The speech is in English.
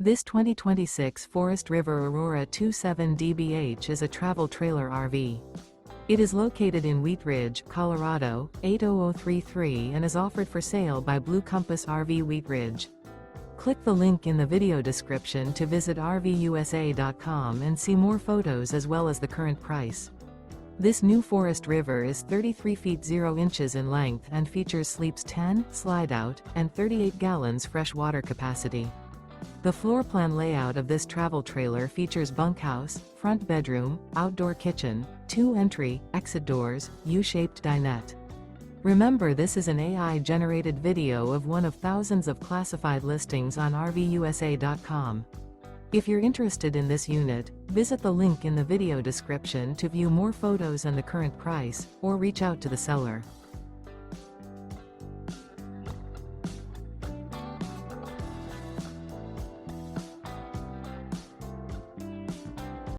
This 2026 Forest River Aurora 27 DBH is a travel trailer RV. It is located in Wheat Ridge, Colorado, 80033 and is offered for sale by Blue Compass RV Wheat Ridge. Click the link in the video description to visit RVUSA.com and see more photos as well as the current price. This new Forest River is 33 feet 0 inches in length and features sleeps 10, slide-out, and 38 gallons fresh water capacity. The floor plan layout of this travel trailer features bunkhouse, front bedroom, outdoor kitchen, 2 entry, exit doors, U-shaped dinette. Remember, this is an AI-generated video of one of thousands of classified listings on RVUSA.com. If you're interested in this unit, visit the link in the video description to view more photos and the current price, or reach out to the seller.